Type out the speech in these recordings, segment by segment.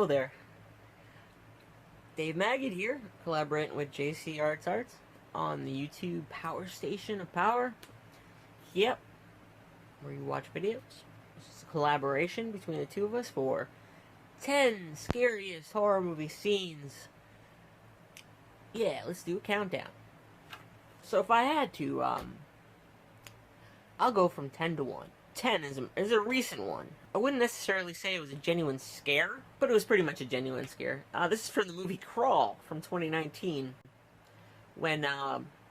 there. Dave Maggot here, collaborating with JC Arts on the YouTube Power Station of Power. Yep, where you watch videos. This is a collaboration between the two of us for 10 scariest horror movie scenes. Yeah, let's do a countdown. So if I had to, I'll go from 10 to 1. 10 is a recent one. I wouldn't necessarily say it was a genuine scare, but it was pretty much a genuine scare. This is from the movie Crawl from 2019, when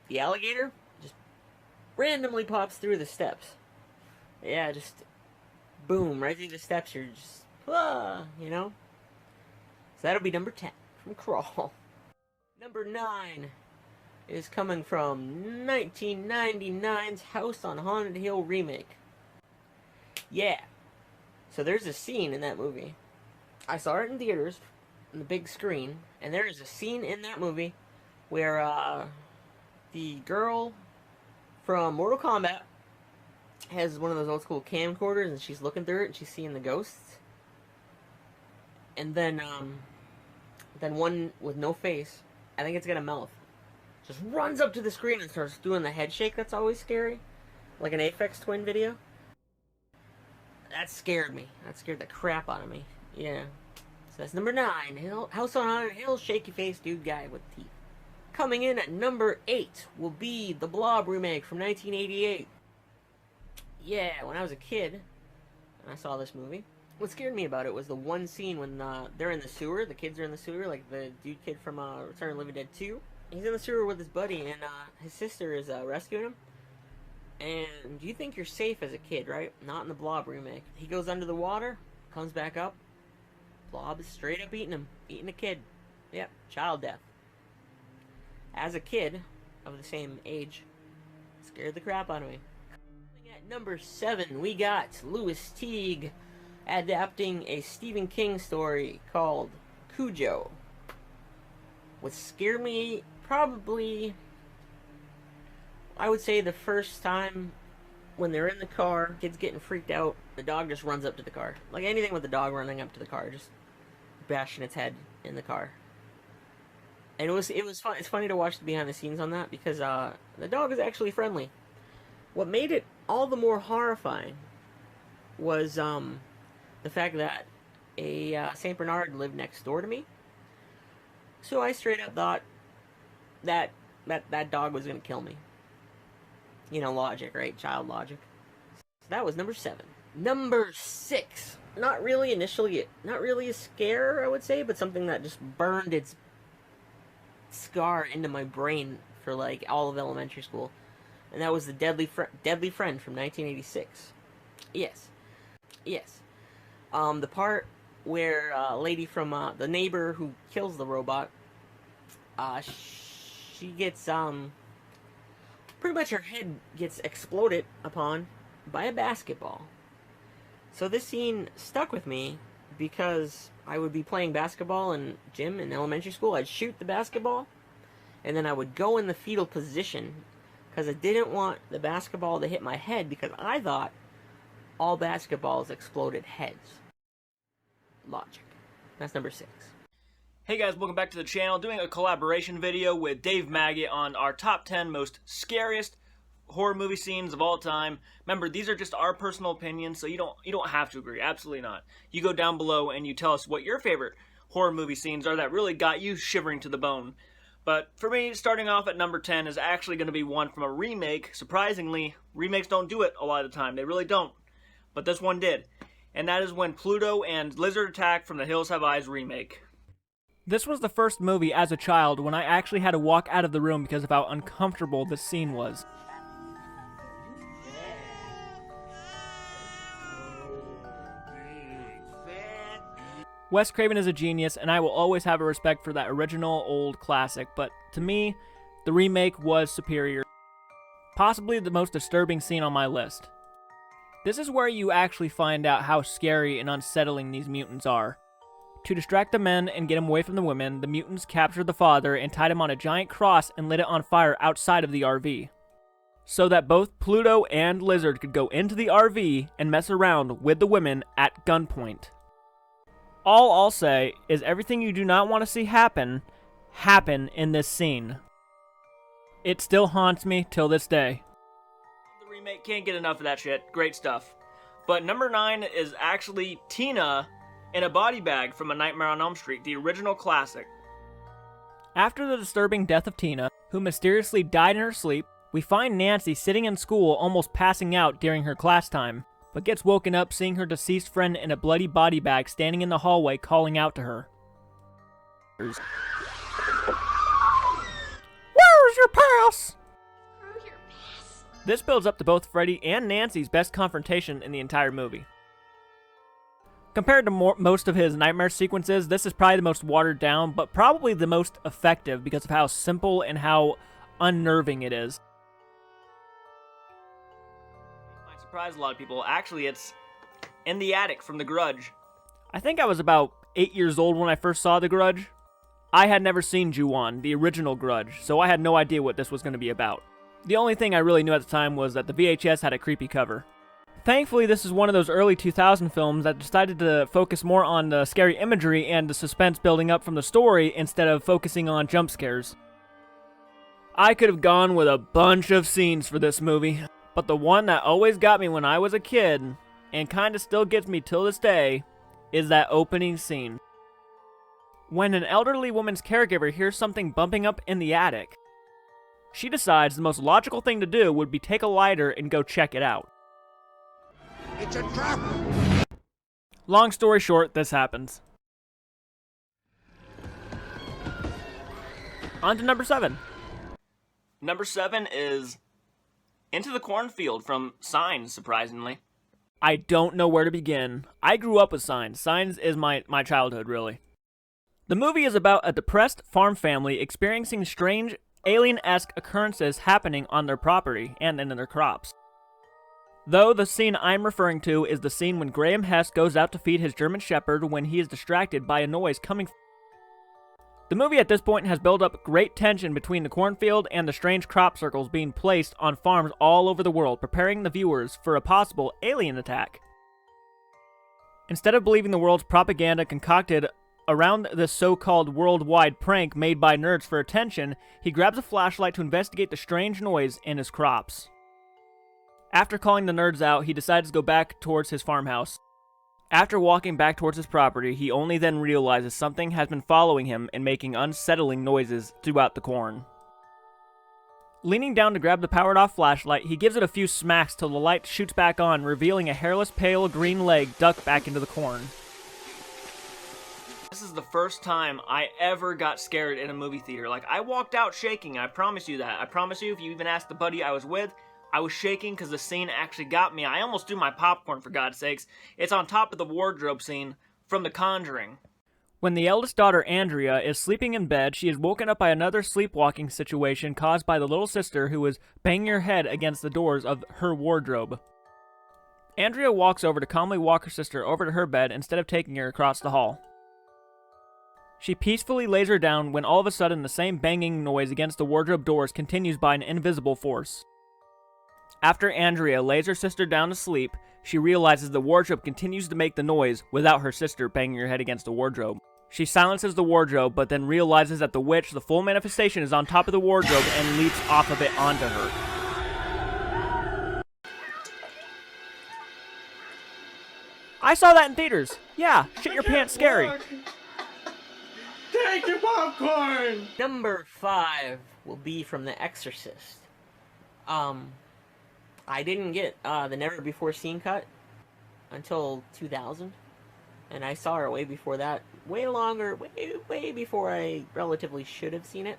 the alligator just randomly pops through the steps. Yeah, just boom, right through the steps. You're just, you know? So that'll be number 10 from Crawl. Number 9 is coming from 1999's House on Haunted Hill remake. Yeah. So there's a scene in that movie. I saw it in theaters, on the big screen, and there is a scene in that movie where the girl from Mortal Kombat has one of those old school camcorders, and she's looking through it, and she's seeing the ghosts. And then one with no face, I think it's got a mouth, just runs up to the screen and starts doing the head shake that's always scary, like an Aphex Twin video. That scared me. That scared the crap out of me. Yeah. So that's number 9. House on Haunted Hill, shaky face dude guy with teeth. Coming in at number 8 will be the Blob remake from 1988. Yeah, when I was a kid, and I saw this movie, what scared me about it was the one scene when they're in the sewer, the kids are in the sewer, like the dude kid from Return of the Living Dead 2. He's in the sewer with his buddy, and his sister is rescuing him. And you think you're safe as a kid, right? Not in the Blob remake. He goes under the water, comes back up, Blob is straight up eating him. Eating a kid. Yep, child death. As a kid of the same age, scared the crap out of me. At number 7, we got Louis Teague adapting a Stephen King story called Cujo. What scared me, probably, I would say the first time when they're in the car, kids getting freaked out, the dog just runs up to the car. Like anything with the dog running up to the car, just bashing its head in the car. And it was fun. It's funny to watch the behind the scenes on that because the dog is actually friendly. What made it all the more horrifying was the fact that a Saint Bernard lived next door to me. So I straight up thought that dog was gonna kill me. You know, logic, right? Child logic. So that was number 7. Number 6. Not really a scare, I would say, but something that just burned its scar into my brain for like all of elementary school. And that was the Deadly Friend from 1986. Yes. The part where a lady from the neighbor who kills the robot, she gets pretty much her head gets exploded upon by a basketball. So this scene stuck with me because I would be playing basketball in gym in elementary school. I'd shoot the basketball, and then I would go in the fetal position because I didn't want the basketball to hit my head because I thought all basketballs exploded heads. Logic. That's number 6. Hey guys, welcome back to the channel. Doing a collaboration video with Dave Maggot on our top 10 most scariest horror movie scenes of all time. Remember, these are just our personal opinions, so you don't have to agree. Absolutely not. You go down below and you tell us what your favorite horror movie scenes are that really got you shivering to the bone. But for me, starting off at number 10 is actually going to be one from a remake. Surprisingly, remakes don't do it a lot of the time. They really don't. But this one did. And that is when Pluto and Lizard attack from the Hills Have Eyes remake. This was the first movie as a child when I actually had to walk out of the room because of how uncomfortable this scene was. Wes Craven is a genius, and I will always have a respect for that original old classic, but to me, the remake was superior. Possibly the most disturbing scene on my list. This is where you actually find out how scary and unsettling these mutants are. To distract the men and get him away from the women, the mutants captured the father and tied him on a giant cross and lit it on fire outside of the RV. So that both Pluto and Lizard could go into the RV and mess around with the women at gunpoint. All I'll say is everything you do not want to see happen in this scene. It still haunts me till this day. The remake can't get enough of that shit. Great stuff. But number 9 is actually Tina in a body bag from A Nightmare on Elm Street, the original classic. After the disturbing death of Tina, who mysteriously died in her sleep, we find Nancy sitting in school almost passing out during her class time, but gets woken up seeing her deceased friend in a bloody body bag standing in the hallway calling out to her. Where's your pass? This builds up to both Freddy and Nancy's best confrontation in the entire movie. Compared to most of his nightmare sequences, this is probably the most watered down, but probably the most effective because of how simple and how unnerving it is. It might surprise a lot of people. Actually, it's in the attic from The Grudge. I think I was about 8 years old when I first saw The Grudge. I had never seen Ju-on, the original Grudge, so I had no idea what this was going to be about. The only thing I really knew at the time was that the VHS had a creepy cover. Thankfully, this is one of those early 2000 films that decided to focus more on the scary imagery and the suspense building up from the story instead of focusing on jump scares. I could have gone with a bunch of scenes for this movie, but the one that always got me when I was a kid, and kinda still gets me till this day, is that opening scene. When an elderly woman's caregiver hears something bumping up in the attic, she decides the most logical thing to do would be take a lighter and go check it out. It's a trap! Long story short, this happens. On to number 7. Number 7 is Into the Cornfield from Signs, surprisingly. I don't know where to begin. I grew up with Signs. Signs is my childhood, really. The movie is about a depressed farm family experiencing strange, alien-esque occurrences happening on their property and in their crops. Though the scene I'm referring to is the scene when Graham Hess goes out to feed his German Shepherd when he is distracted by a noise coming. The movie at this point has built up great tension between the cornfield and the strange crop circles being placed on farms all over the world, preparing the viewers for a possible alien attack. Instead of believing the world's propaganda concocted around this so-called worldwide prank made by nerds for attention, he grabs a flashlight to investigate the strange noise in his crops. After calling the nerds out, he decides to go back towards his farmhouse. After walking back towards his property, he only then realizes something has been following him and making unsettling noises throughout the corn. Leaning down to grab the powered-off flashlight, he gives it a few smacks till the light shoots back on, revealing a hairless pale green leg ducked back into the corn. This is the first time I ever got scared in a movie theater. Like, I walked out shaking, I promise you that. I promise you, if you even asked the buddy I was with, I was shaking because the scene actually got me. I almost threw my popcorn, for God's sakes. It's on top of the wardrobe scene from The Conjuring. When the eldest daughter, Andrea, is sleeping in bed, she is woken up by another sleepwalking situation caused by the little sister who is banging her head against the doors of her wardrobe. Andrea walks over to calmly walk her sister over to her bed instead of taking her across the hall. She peacefully lays her down when all of a sudden the same banging noise against the wardrobe doors continues by an invisible force. After Andrea lays her sister down to sleep, she realizes the wardrobe continues to make the noise without her sister banging her head against the wardrobe. She silences the wardrobe, but then realizes that the witch, the full manifestation, is on top of the wardrobe and leaps off of it onto her. I saw that in theaters. Yeah, shit your pants scary. Take your popcorn! Number 5 will be from The Exorcist. I didn't get the Never Before Seen cut until 2000, and I saw it way before that, way before I relatively should have seen it.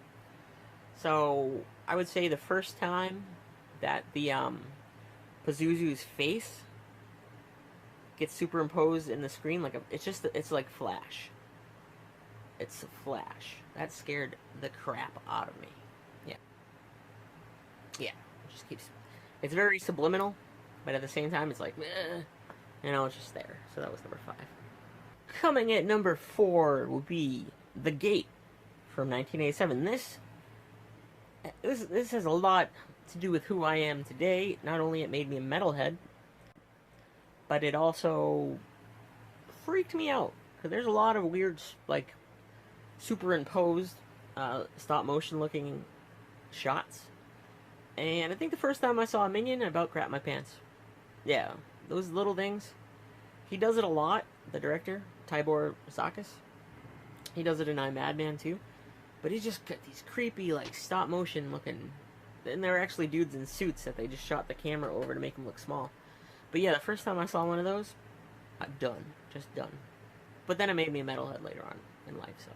So I would say the first time that the Pazuzu's face gets superimposed in the screen, like it's like Flash. It's a Flash. That scared the crap out of me. Yeah. Yeah. It just keeps. It's very subliminal, but at the same time, it's like, it's just there. So that was number 5. Coming at number 4 will be The Gate from 1987. This has a lot to do with who I am today. Not only it made me a metalhead, but it also freaked me out because there's a lot of weird, like, superimposed, stop-motion looking shots. And I think the first time I saw a Minion, I about crapped my pants. Yeah, those little things. He does it a lot, the director, Tibor Zakis. He does it in I, Madman, too. But he's just got these creepy, like, stop-motion looking... And there are actually dudes in suits that they just shot the camera over to make them look small. But yeah, the first time I saw one of those, done. Just done. But then it made me a metalhead later on in life, so...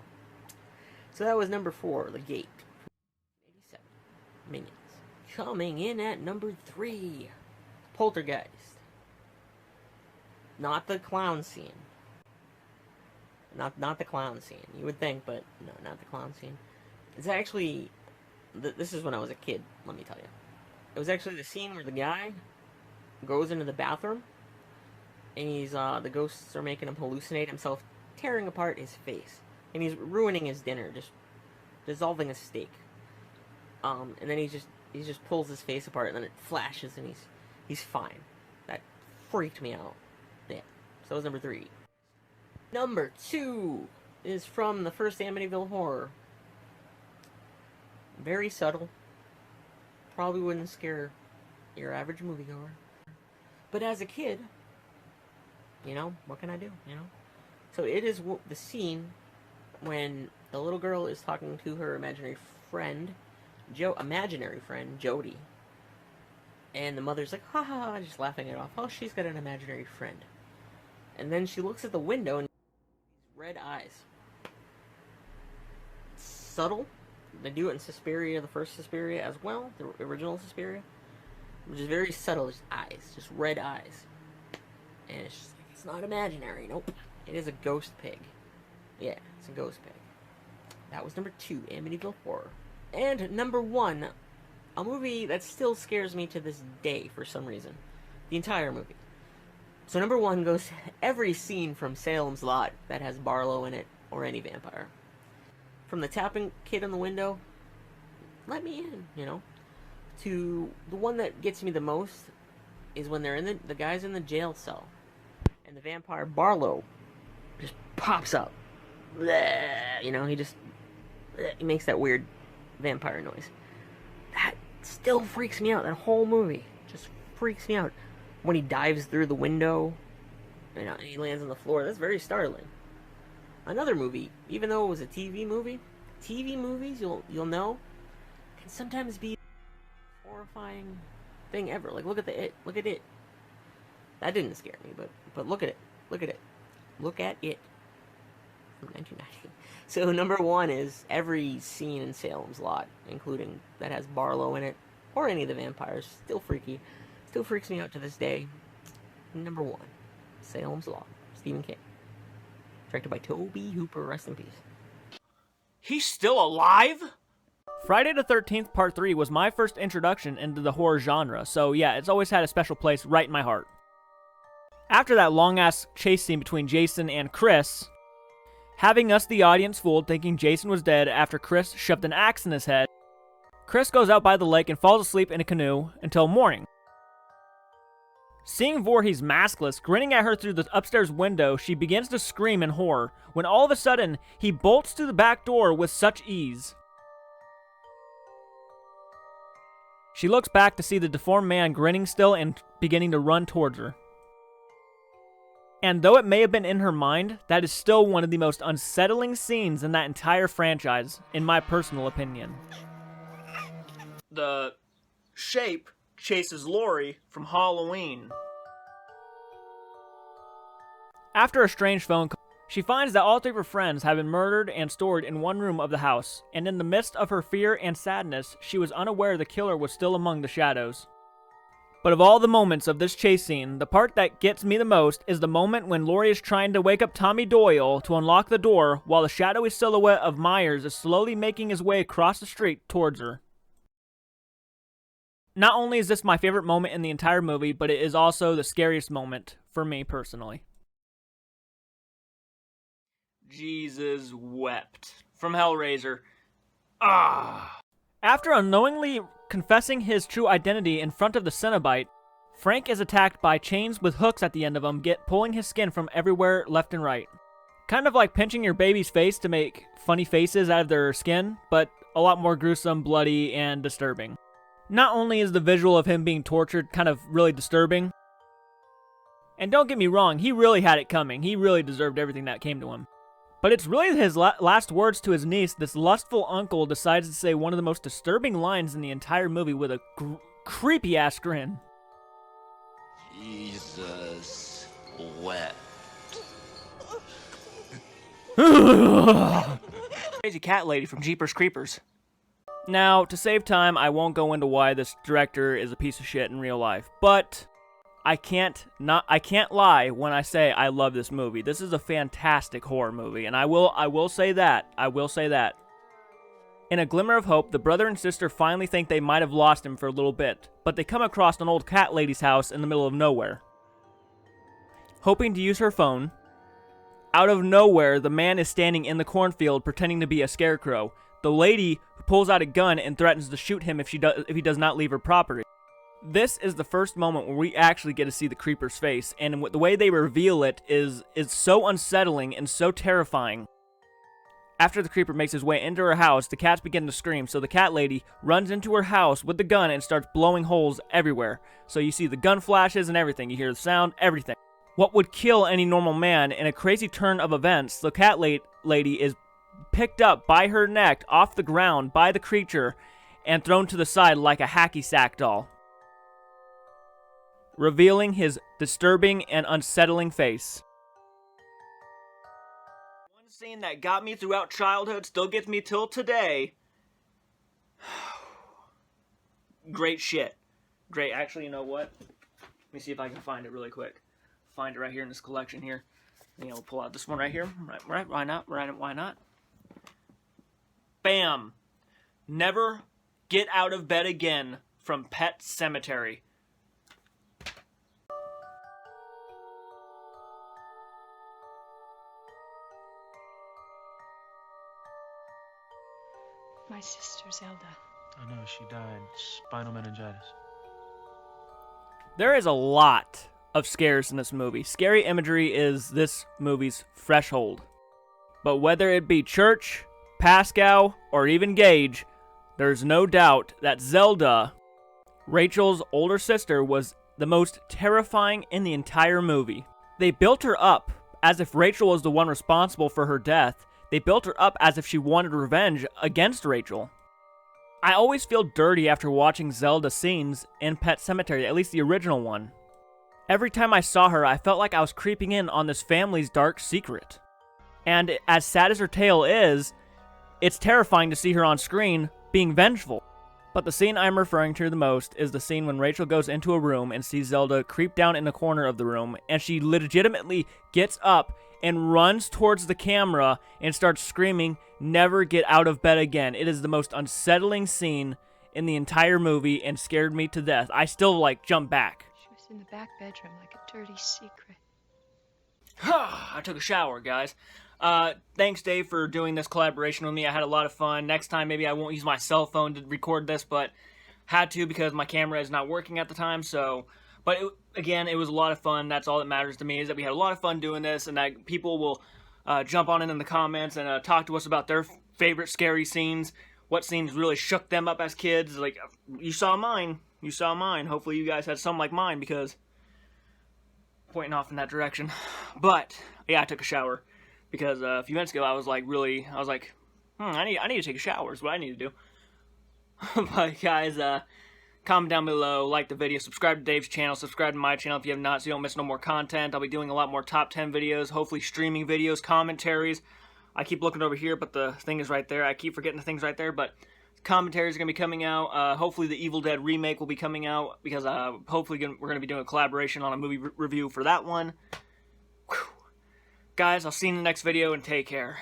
So that was number 4, The Gate. 87. Minions. Coming in at number 3, Poltergeist. Not the clown scene. Not the clown scene. You would think, but no, not the clown scene. It's actually... This is when I was a kid, let me tell you. It was actually the scene where the guy goes into the bathroom, and he's, the ghosts are making him hallucinate himself, tearing apart his face. And he's ruining his dinner, just dissolving a steak. And then he just pulls his face apart, and then it flashes, and he's fine. That freaked me out. Yeah, so that was number 3. Number 2 is from the first Amityville Horror. Very subtle. Probably wouldn't scare your average moviegoer. But as a kid, you know, what can I do, you know? So it is the scene when the little girl is talking to her imaginary friend, Jody. And the mother's like, ha ha ha, just laughing it off. Oh, she's got an imaginary friend. And then she looks at the window and red eyes. It's subtle. They do it in Suspiria, the first Suspiria as well, the original Suspiria. Which is very subtle, just eyes, just red eyes. And it's just like, it's not imaginary, nope. It is a ghost pig. Yeah, it's a ghost pig. That was number 2, Amityville Horror. And number 1, a movie that still scares me to this day for some reason. The entire movie. So number 1 goes every scene from Salem's Lot that has Barlow in it, or any vampire. From the tapping kid on the window, let me in, you know, to the one that gets me the most is when they're in the guy's in the jail cell, and the vampire Barlow just pops up. You know, he makes that weird vampire noise. That still freaks me out. That whole movie just freaks me out. When he dives through the window, you know, and he lands on the floor, that's very startling. Another movie, even though it was a TV movie, TV movies, you'll know, can sometimes be the horrifying thing ever. Like, look at it. Look at it. That didn't scare me, but look at it. Look at it. Look at it. From 1990. So number 1 is every scene in Salem's Lot, including that has Barlow in it, or any of the vampires. Still freaky. Still freaks me out to this day. Number 1, Salem's Lot, Stephen King. Directed by Tobe Hooper, rest in peace. He's still alive? Friday the 13th Part 3 was my first introduction into the horror genre, so yeah, it's always had a special place right in my heart. After that long-ass chase scene between Jason and Chris, having us the audience fooled thinking Jason was dead after Chris shoved an axe in his head, Chris goes out by the lake and falls asleep in a canoe until morning. Seeing Voorhees maskless, grinning at her through the upstairs window, she begins to scream in horror, when all of a sudden, he bolts through the back door with such ease. She looks back to see the deformed man grinning still and beginning to run towards her. And though it may have been in her mind, that is still one of the most unsettling scenes in that entire franchise, in my personal opinion. The shape chases Laurie from Halloween. After a strange phone call, she finds that all 3 of her friends have been murdered and stored in one room of the house, and in the midst of her fear and sadness, she was unaware the killer was still among the shadows. But of all the moments of this chase scene, the part that gets me the most is the moment when Laurie is trying to wake up Tommy Doyle to unlock the door while the shadowy silhouette of Myers is slowly making his way across the street towards her. Not only is this my favorite moment in the entire movie, but it is also the scariest moment for me personally. Jesus wept. From Hellraiser. Ah! After unknowingly confessing his true identity in front of the Cenobite, Frank is attacked by chains with hooks at the end of them, pulling his skin from everywhere left and right. Kind of like pinching your baby's face to make funny faces out of their skin, but a lot more gruesome, bloody, and disturbing. Not only is the visual of him being tortured kind of really disturbing, and don't get me wrong, he really had it coming. He really deserved everything that came to him. But it's really his last words to his niece. This lustful uncle decides to say one of the most disturbing lines in the entire movie with a creepy-ass grin. Jesus wept. Crazy cat lady from Jeepers Creepers. Now, to save time, I won't go into why this director is a piece of shit in real life, but I can't lie when I say I love this movie. This is a fantastic horror movie, and I will say that. I will say that. In a glimmer of hope, the brother and sister finally think they might have lost him for a little bit, but they come across an old cat lady's house in the middle of nowhere. Hoping to use her phone, out of nowhere, the man is standing in the cornfield pretending to be a scarecrow. The lady pulls out a gun and threatens to shoot him if he does not leave her property. This is the first moment where we actually get to see the creeper's face, and the way they reveal it is so unsettling and so terrifying. After the creeper makes his way into her house, the cats begin to scream, so the cat lady runs into her house with the gun and starts blowing holes everywhere. So you see the gun flashes and everything, you hear the sound, everything. What would kill any normal man, in a crazy turn of events, the cat lady is picked up by her neck off the ground by the creature and thrown to the side like a hacky sack doll, revealing his disturbing and unsettling face. One scene that got me throughout childhood still gets me till today. Great shit. Great. Actually, you know what? Let me see if I can find it really quick. Find it right here in this collection here. Maybe I'll pull out this one right here. Right? Why not? Why not? Bam! Never Get Out of Bed Again from Pet Sematary. My sister Zelda. I know, she died. Spinal meningitis. There is a lot of scares in this movie. Scary imagery is this movie's threshold. But whether it be Church, Pascal, or even Gage, there's no doubt that Zelda, Rachel's older sister, was the most terrifying in the entire movie. They built her up as if Rachel was the one responsible for her death. They built her up as if she wanted revenge against Rachel. I always feel dirty after watching Zelda scenes in Pet Sematary, at least the original one. Every time I saw her, I felt like I was creeping in on this family's dark secret. And as sad as her tale is, it's terrifying to see her on screen being vengeful. But the scene I'm referring to the most is the scene when Rachel goes into a room and sees Zelda creep down in the corner of the room, and she legitimately gets up and runs towards the camera and starts screaming, "Never get out of bed again." It is the most unsettling scene in the entire movie and scared me to death. I still, jump back. She was in the back bedroom like a dirty secret. I took a shower, guys. Thanks, Dave, for doing this collaboration with me. I had a lot of fun. Next time, maybe I won't use my cell phone to record this, but had to because my camera is not working at the time, so... But, again, it was a lot of fun. That's all that matters to me, is that we had a lot of fun doing this, and that people will jump on in the comments and talk to us about their favorite scary scenes, what scenes really shook them up as kids. Like, you saw mine. You saw mine. Hopefully you guys had some like mine, because... pointing off in that direction. But, yeah, I took a shower. Because a few minutes ago, I was like, I need to take a shower is what I need to do. But guys, comment down below, like the video, subscribe to Dave's channel, subscribe to my channel if you have not, so you don't miss no more content. I'll be doing a lot more top 10 videos, hopefully streaming videos, commentaries. I keep looking over here, but the thing is right there. I keep forgetting the thing's right there, but commentaries are going to be coming out. Hopefully the Evil Dead remake will be coming out, because hopefully we're going to be doing a collaboration on a movie review for that one. Whew. Guys, I'll see you in the next video, and take care.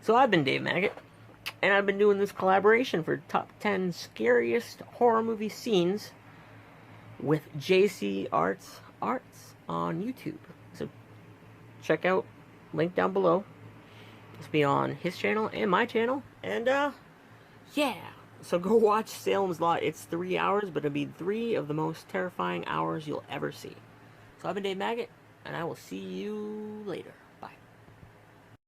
So I've been Dave Maggot, and I've been doing this collaboration for top 10 scariest horror movie scenes with JC Arts on YouTube. So check out, link down below. It's be on his channel and my channel, and yeah. So go watch Salem's Lot. It's 3 hours, but it'll be 3 of the most terrifying hours you'll ever see. So I've been Dave Maggot, and I will see you later.